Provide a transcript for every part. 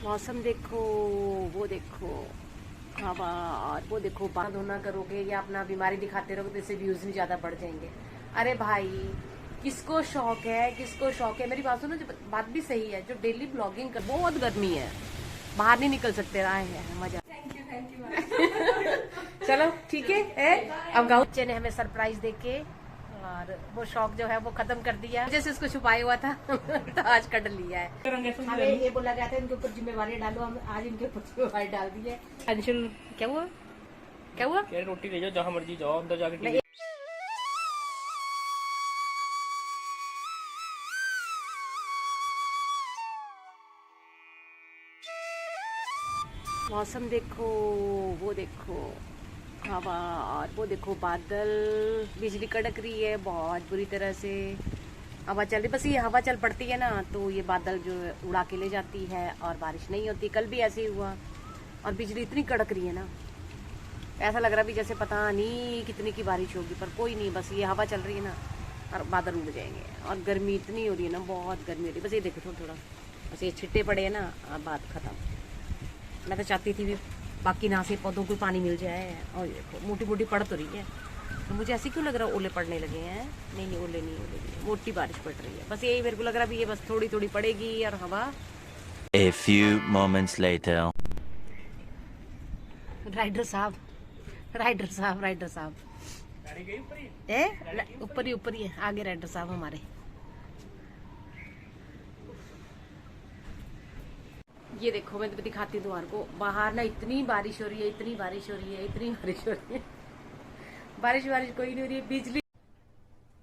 मौसम देखो, वो देखो हवा, और वो देखो बात धोना करोगे या अपना बीमारी दिखाते रहोगे तो इससे व्यूज भी ज्यादा बढ़ जाएंगे। अरे भाई, किसको शौक है, किसको शौक है, मेरी बात सुनो, जो बात भी सही है, जो डेली ब्लॉगिंग कर, बहुत गर्मी है, बाहर नहीं निकल सकते, रहा है मजा। थैंक यू चलो ठीक है। अब गाँव बच्चे ने हमें सरप्राइज देके और वो शौक जो है वो खत्म कर दिया, जैसे उसको छुपाया हुआ था तो आज कट लिया है। हमें ये बोला गया था इनके ऊपर जिम्मेवारी डालो, हम आज इनके ऊपर जिम्मेवारी डाल दी है। अंशुल क्या हुआ, क्या हुआ? रोटी ले जाओ, जहाँ मर्जी जाओ, अंदर जाके मौसम देखो, वो देखो हवा, और वो देखो बादल, बिजली कड़क रही है बहुत बुरी तरह से, हवा चल रही, बस ये हवा चल पड़ती है ना तो ये बादल जो है उड़ा के ले जाती है और बारिश नहीं होती। कल भी ऐसे ही हुआ और बिजली इतनी कड़क रही है ना, ऐसा लग रहा भी जैसे पता नहीं कितनी की बारिश होगी, पर कोई नहीं, बस ये हवा चल रही है ना और बादल उड़ जाएंगे। और गर्मी इतनी हो रही है ना, बहुत गर्मी हो रही है, बस ये देखो थोड़ा थोड़ा बस ये छिट्टे पड़े हैं ना, बात खत्म। मैं तो चाहती थी भी बाकी ना से पौधों को पानी मिल जाए, और देखो मोटी मोटी पड़ तो रही है, तो मुझे ऐसे क्यों लग रहा है ओले पड़ने लगे हैं। नहीं ओले नहीं, ओले नहीं, मोटी बारिश पड़ रही है, बस यही मेरे को लग रहा है भी ये बस थोड़ी थोड़ी पड़ेगी और हवा। A few moments later. Rider साहब, राइडर साहब, राइडर साहब ऊपर ही है, आगे राइडर साहब हमारे। ये देखो मैं तो दिखाती हूँ तुम्हारे को, बाहर ना इतनी बारिश हो रही है, इतनी बारिश हो रही है, इतनी बारिश हो रही है, बारिश कोई नहीं हो रही है, बिजली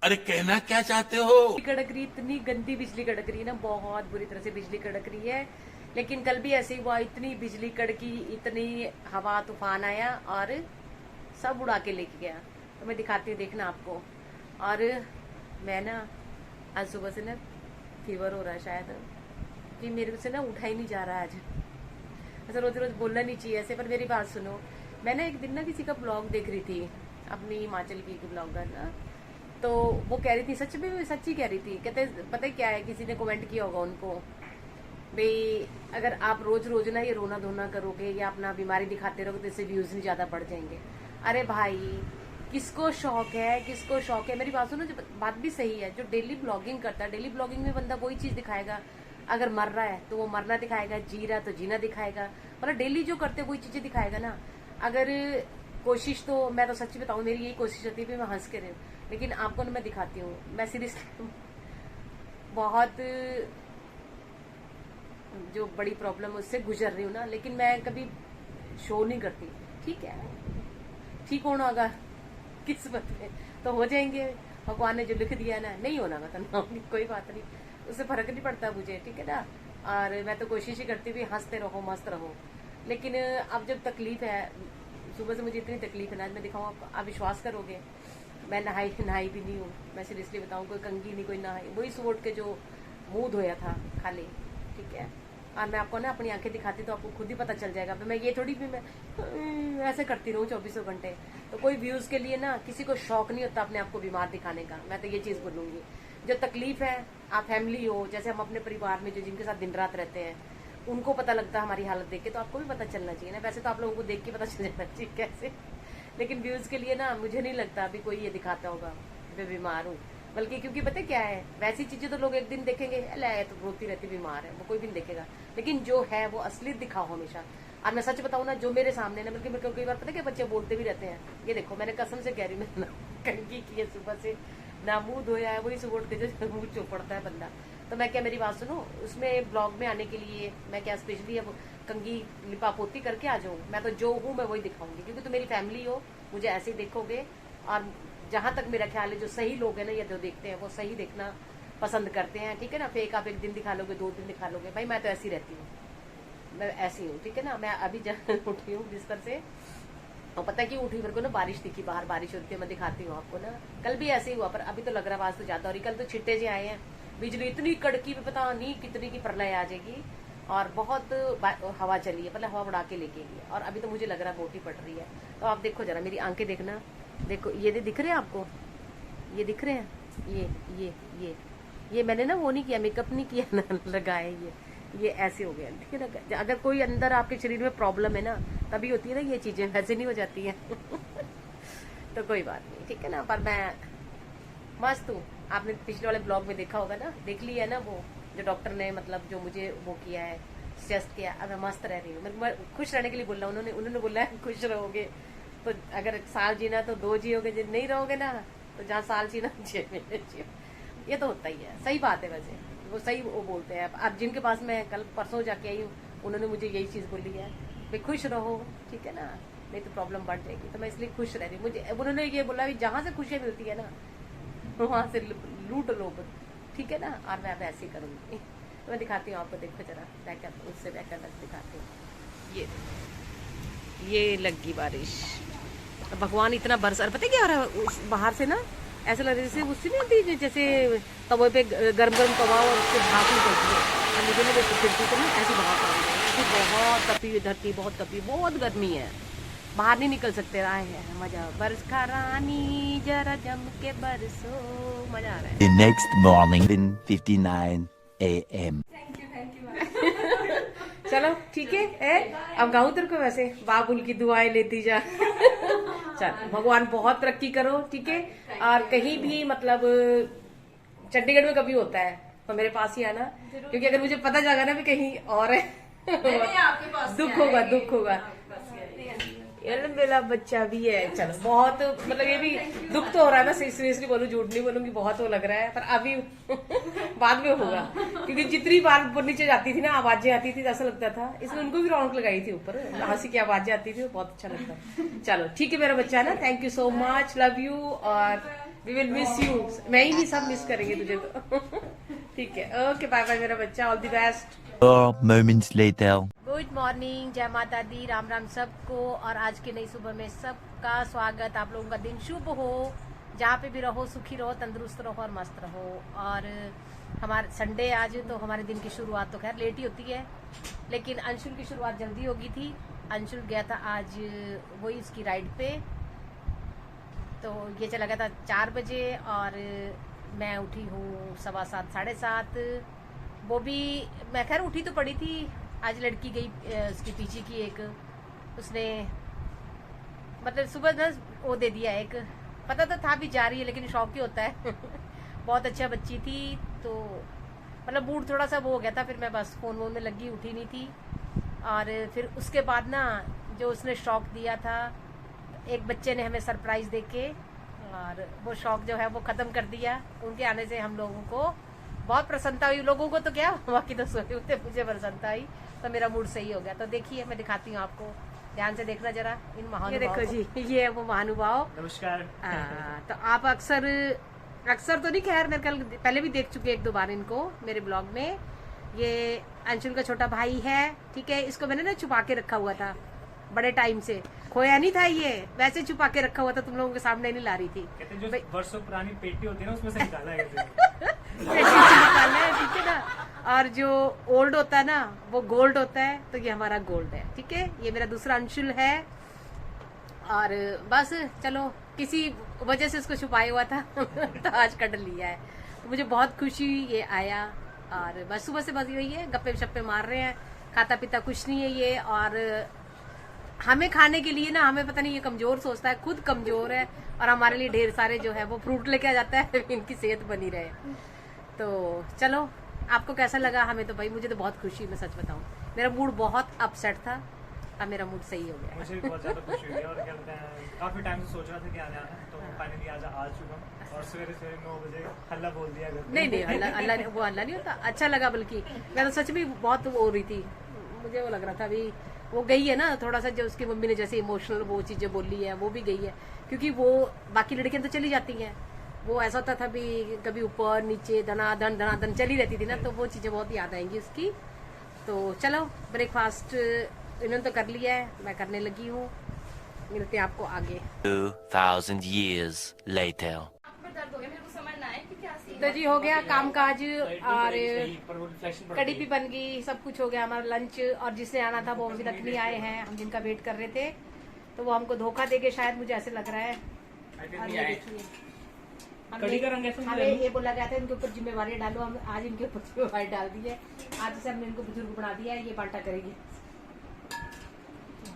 अरे कहना क्या चाहते हो? कड़क रही, इतनी गंदी बिजली कड़क रही है ना, बहुत बुरी तरह से बिजली कड़क रही है। लेकिन कल भी ऐसे ही हुआ, इतनी बिजली कड़की, इतनी हवा तूफान आया और सब उड़ा के लेके गया। तो मैं दिखाती हूँ, देखना आपको। और मैं ना आज सुबह से ना फीवर हो रहा है शायद, कि मेरे से ना उठा ही नहीं जा रहा आज। ऐसा रोज रोज बोलना नहीं चाहिए ऐसे, पर मेरी बात सुनो। मैं ना एक दिन ना किसी का ब्लॉग देख रही थी, अपनी हिमाचल की ब्लॉगर ना, तो वो कह रही थी, सच में सच्ची कह रही थी, कहते पता है क्या है, किसी ने कमेंट किया होगा उनको, भाई अगर आप रोज रोज ना ये रोना धोना करोगे या अपना बीमारी दिखाते रहोगे तो इससे व्यूज भी ज्यादा बढ़ जाएंगे। अरे भाई, किसको शौक है, किसको शौक है, मेरी बात सुनो, जो बात भी सही है, जो डेली ब्लॉगिंग करता है, डेली ब्लॉगिंग में बंदा वही चीज दिखाएगा। अगर मर रहा है तो वो मरना दिखाएगा, जी रहा तो जीना दिखाएगा, मतलब डेली जो करते वही चीजें दिखाएगा ना। अगर कोशिश, तो मैं तो सच्ची बताऊं, मेरी यही कोशिश होती है मैं हंस के रहूं, लेकिन आपको ना मैं दिखाती हूँ, मैं सीरियसली बहुत जो बड़ी प्रॉब्लम उससे गुजर रही हूँ ना, लेकिन मैं कभी शो नहीं करती। ठीक है, ठीक होना होगा किस्मत में तो हो जाएंगे, भगवान ने जो लिख दिया ना, नहीं होना मतलब कोई बात नहीं, उससे फर्क नहीं पड़ता मुझे, ठीक है ना। और मैं तो कोशिश ही करती हूँ हंसते रहो, मस्त रहो। लेकिन अब जब तकलीफ है, सुबह से मुझे इतनी तकलीफ है ना, आज मैं दिखाऊँ आपको, आप विश्वास करोगे, मैं नहाई भी नहीं हूँ, मैं सीरियसली बताऊँ, कोई कंगी नहीं, कोई नहाई, वही सुबह उठ के जो मुंह धोया था खाली, ठीक है। और मैं आपको ना अपनी आंखें दिखाती तो आपको खुद ही पता चल जाएगा। मैं ये थोड़ी भी मैं ऐसे करती रहूँ 24 घंटे, तो कोई व्यूज के लिए ना किसी को शौक नहीं होता अपने आप को बीमार दिखाने का। मैं तो ये चीज बोलूंगी, जो तकलीफ है, आप फैमिली हो, जैसे हम अपने परिवार में जो जिनके साथ दिन रात रहते हैं, उनको पता लगता है हमारी हालत देख के, तो आपको भी पता चलना चाहिए ना। वैसे तो आप लोगों को देख के पता चल जाना चाहिए कैसे, लेकिन व्यूज के लिए ना मुझे नहीं लगता अभी कोई ये दिखाता होगा मैं बीमार हूँ। बल्कि क्योंकि पता क्या है, वैसी चीजें तो लोग एक दिन देखेंगे, अरे तो रोती रहती बीमार है, वो कोई भी नहीं देखेगा, लेकिन जो है वो असली दिखाओ हमेशा। और मैं सच बताऊँ ना, जो मेरे सामने ना, बल्कि मेरे को कई बार पता क्या बच्चे बोलते भी रहते हैं, ये देखो मैंने कसम से कह रही, मैंने कंघी की है सुबह से, ना मुंह धोया है, वही सुबह उठ के जो मुंह चौपड़ता है बंदा। तो मैं क्या, मेरी बात सुनो, उसमें ब्लॉग में आने के लिए मैं क्या स्पेशली अब कंघी लिपापोती करके आ जाऊँ? मैं तो जो हूँ मैं वही दिखाऊंगी, क्योंकि तुम मेरी फैमिली हो, मुझे ऐसे ही देखोगे। और जहां तक मेरा ख्याल है, जो सही लोग हैं ना, ये जो देखते हैं वो सही देखना पसंद करते हैं, ठीक है ना। फेक आप एक दिन दिखा लोगे, 2 दिन दिखा लोगे, भाई मैं तो ऐसी रहती हूँ, मैं ऐसी हूँ, ठीक है ना। मैं अभी उठी हूँ बिस्तर से, और पता है कि उठी, मेरे को ना बारिश दिखी, बाहर बारिश होती है, मैं दिखाती हूँ आपको ना। कल भी ऐसे ही हुआ, पर अभी तो लग रहा है आज तो ज्यादा हो रही। कल तो छिट्टे जी आए हैं, बिजली इतनी कड़की पे पता नहीं कितनी की प्रलय आ जाएगी, और बहुत हवा चली है, मतलब हवा उड़ा के लेके गई है, और अभी तो मुझे लग रहा है मोटी पड़ रही है। तो आप देखो जरा, मेरी आंखें देखना, देखो ये दिख रहे हैं आपको, ये दिख रहे हैं, ये मैंने ना वो नहीं किया, मेकअप नहीं किया ना लगाए, ये ऐसे हो गया, ठीक है ना। अगर कोई अंदर आपके शरीर में प्रॉब्लम है ना, तभी होती है ना ये चीजें, वैसे नहीं हो जाती हैं। तो कोई बात नहीं, ठीक है ना। पर मैं मस्त हूँ। आपने पिछले वाले ब्लॉग में देखा होगा ना, देख लिया है ना, वो जो डॉक्टर ने मतलब जो मुझे वो किया है, सजेस्ट किया। अब मैं मस्त रह रही हूँ, मैं खुश रहने के लिए बोल रहा हूँ। उन्होंने बोला है खुश रहोगे तो अगर साल जीना तो 2 जियोगे, जब नहीं रहोगे ना तो जहाँ साल जीना 6 महीने जियो। ये तो होता ही है, सही बात है। वैसे वो सही वो बोलते हैं। अब जिनके पास मैं कल परसों जाके आई हूँ, उन्होंने मुझे यही चीज़ बोली है कि खुश रहो, ठीक है ना, नहीं तो प्रॉब्लम बढ़ जाएगी। तो मैं इसलिए खुश रह रही हूँ। मुझे उन्होंने ये बोला कि जहाँ से खुशियाँ मिलती है ना वहाँ से लूट लो, ठीक है ना। और मैं अब ऐसे ही करूँगी। तो मैं दिखाती हूँ आपको, देखो जरा बैकअप, उससे बैकअप दिखाती हूँ। ये लगी बारिश, भगवान इतना बरस। और पता है क्या हो रहा है बाहर से ना, ऐसा लग रहा है जैसे उससे नहीं होती, जैसे तवे पे गरम गरम तवा और उससे भाप निकलती है, और मुझे ना फिरती तो ना ऐसी भाप आ रही है। बहुत तपी हुई धरती, बहुत तपी, बहुत गर्मी है, बाहर नहीं निकल सकते। आए हैं मजा, बरस खा रानी जरा जम के बरसो, मजा आ रहा है। The next morning, 7:59 a.m. चलो ठीक है, अब गाऊं तेरे को वैसे बाबुल की दुआएं लेती जा। चल, भगवान बहुत तरक्की करो, ठीक है। और कहीं भी मतलब चंडीगढ़ में कभी होता है तो मेरे पास ही आना, क्योंकि अगर मुझे पता जाएगा ना भी कहीं और है दुख होगा, दुख होगा। ये मेरा बच्चा भी है। चलो, बहुत मतलब ये भी दुख तो हो रहा है। मैं सीरियसली बोलूं, झूठ नहीं बोलूंगी, बहुत वो लग रहा है, पर अभी बाद में होगा। क्योंकि जितनी बार ऊपर नीचे जाती थी ना, आवाजें आती थी, ऐसा लगता था। इसलिए उनको भी रौनक लगाई थी, ऊपर हंसी की आवाजें आती थी, बहुत अच्छा लगता। चलो ठीक है मेरा बच्चा ना, thank you so much, love you, और वी विल मिस यू। मैं ही नहीं, सब मिस करेंगे तुझे तो। ठीक है, ओके, बाय बाय मेरा बच्चा, all the best. 4 moments later. Good morning, जय माता दी, राम राम सबको। और आज की नई सुबह में सबका स्वागत। आप लोगों का दिन शुभ हो, जहाँ पे भी रहो सुखी रहो, तंदुरुस्त रहो और मस्त रहो। और हमारे संडे आज, तो हमारे दिन की शुरुआत तो खैर लेट ही होती है, लेकिन अंशुल की शुरुआत जल्दी होगी थी। अंशुल गया था आज वही उसकी राइड पे, तो ये चला गया था 4 बजे, और मैं उठी हूँ 7:15 7:30। वो भी मैं खैर उठी तो पड़ी थी। आज लड़की गई उसकी पीछे की एक, उसने मतलब सुबह ना वो दे दिया, एक पता तो था भी जा रही है, लेकिन शौक ही होता है। बहुत अच्छा बच्ची थी, तो मतलब मूड थोड़ा सा वो हो गया था। फिर मैं बस फोन वोन में लगी, उठी नहीं थी। और फिर उसके बाद ना जो उसने शौक दिया था, एक बच्चे ने हमें सरप्राइज देके, और वो शौक जो है वो खत्म कर दिया। उनके आने से हम लोगों को बहुत प्रसन्नता हुई। लोगों को तो क्या, बाकी तो सोए हुए थे, मुझे प्रसन्नता हुई, तो मेरा मूड सही हो गया। तो देखिए, मैं दिखाती हूँ आपको, ध्यान से देखना जरा इन महानुभावों। ये देखो जी, ये है वो महानुभाव। नमस्कार। तो आप अक्सर तो नहीं, खैर मैं कल पहले भी देख चुके 1-2 बार इनको मेरे ब्लॉग में। ये अंशुल का छोटा भाई है, ठीक है। इसको मैंने ना छुपा के रखा हुआ था बड़े टाइम से, खोया नहीं था ये, वैसे छुपा के रखा हुआ था, तुम लोगों के सामने नहीं ला रही थी। कहते हैं जो वर्षों पुरानी पेटी होती है ना, उसमें से निकाला है। निकालना है, ठीक है ना। और जो ओल्ड होता है ना, वो गोल्ड होता है, तो ये हमारा गोल्ड है, ठीक है। ये मेरा दूसरा अंशुल है। और बस चलो, किसी वजह से उसको छुपाया हुआ था तो आज कट लिया है, तो मुझे बहुत खुशी ये आया। और बस सुबह से बस यही है, गप्पे शप्पे मार रहे हैं, खाता पीता कुछ नहीं है ये। और हमें खाने के लिए ना, हमें पता नहीं, ये कमजोर सोचता है, खुद कमजोर है, और हमारे लिए ढेर सारे जो है वो फ्रूट लेके आ जाता है इनकी सेहत बनी रहे। तो चलो, आपको कैसा लगा? हमें तो भाई, मुझे तो बहुत खुशी, मैं सच बताऊं, मेरा मूड बहुत अपसेट था, अब मेरा मूड सही हो गया। मुझे भी बहुत ज्यादा खुशी हुई है, और क्या कहते हैं, काफी टाइम से सोच रहा था कि आने आना, तो फाइनली आज आ चुका हूं। और सवेरे 9 बजे हल्ला बोल दिया घर पे। नहीं, अल्लाह वो अल्लाह नहीं होता, अच्छा लगा। बल्कि मैं तो सच में बहुत वो हो रही थी, मुझे वो लग रहा था अभी वो गई है ना, थोड़ा सा जो उसकी मम्मी ने जैसे इमोशनल वो चीजें बोली है, वो भी गई है। क्योंकि वो बाकी लड़कियां तो चली जाती हैं, वो ऐसा होता था भी कभी ऊपर नीचे धनाधन चली रहती थी ना, तो वो चीजें बहुत याद आएंगी उसकी। तो चलो, ब्रेकफास्ट इन्होंने तो कर लिया है, मैं करने लगी हूँ, मिलते हैं आपको आगे। 2,000 years later. तो जी हो गया काम काज, और कड़ी भी बन गई, सब कुछ हो गया हमारा लंच। और जिसने आना था वो अभी तक नहीं आए हैं, हम जिनका वेट कर रहे थे, तो वो हमको धोखा देंगे शायद, मुझे ऐसे लग रहा है। और ये देखिए, कड़ी का रंग ऐसा हमें ये बोला गया था इनके ऊपर जिम्मेवारी डालो, हम आज इनके ऊपर जिम्मेवारी डाल दी है। आज से हमने इनको बुजुर्ग बना दिया है, ये बांटा करेगी।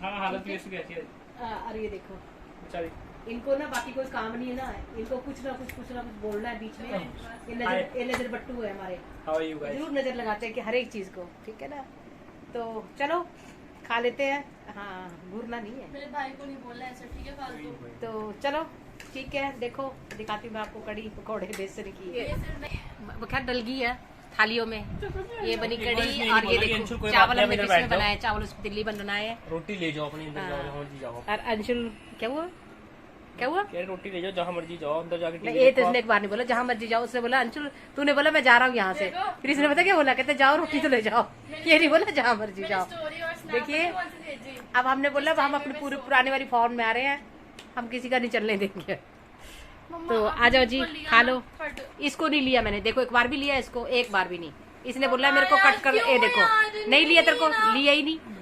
हाँ हालत भी ऐसी कहती है। अरे ये देखो बेचारी इनको ना बाकी कोई काम नहीं है ना, इनको कुछ ना कुछ बोलना है बीच में। ये नजर बट्टू है हमारे, हाउ आर यू गाइस? जरूर नजर लगाते हैं कि हर एक चीज को, ठीक है ना। तो चलो खा लेते हैं। हाँ घूरना नहीं है। मेरे भाई को नहीं बोलना ऐसा, ठीक है फालतू। तो चलो ठीक है, देखो दिखाती हूँ मैं आपको कड़ी पकौड़े बेसन की। ये सिर्फ नहीं- वो क्या डल गई है थालियों में। ये बनी एक बार कड़ी इसमें और नहीं ये बोला कि देखो अंशुल कोई चावल बात नहीं, हमने इधर किसमें बैठ जाओ। बनाया, चावल उसको दिल्ली बन बनाए हैं। रोटी ले जाओ अपनी, अंदर जाओ हाँ। जहाँ मर्जी जाओ। और अंशुल क्या हुआ क्या हुआ? कह रहे रोटी ले जाओ जहाँ मर्जी जाओ, अंदर जाके नहीं टीवी ये देखो तो इसने एक बार नहीं बोला जहाँ मर्जी जाओ, उसने बोला अंशुल तूने बोला मैं जा रहा हूँ यहाँ से, फिर इसने पता क्या बोला, कहते जाओ रोटी तो ले जाओ, ये नहीं बोला जहाँ मर्जी मैंने जाओ। स्टोरी और स्नैप देखिए, कौन सी भेजी? अब हमने बोला अब हम अपने पूरे पुराने वाली फॉर्म में आ रहे हैं, हम किसी का नहीं चलने देंगे। मम्मा, तो आपने आ जाओ जी इसको लिया खा ना, लो। फट। इसको नहीं लिया मैंने, देखो एक बार भी लिया इसको, एक बार भी नहीं। इसने बोला मेरे को यार, कट कर, क्यों ये देखो यार, नहीं लिया तेरे को, नहीं ना। लिया ही नहीं।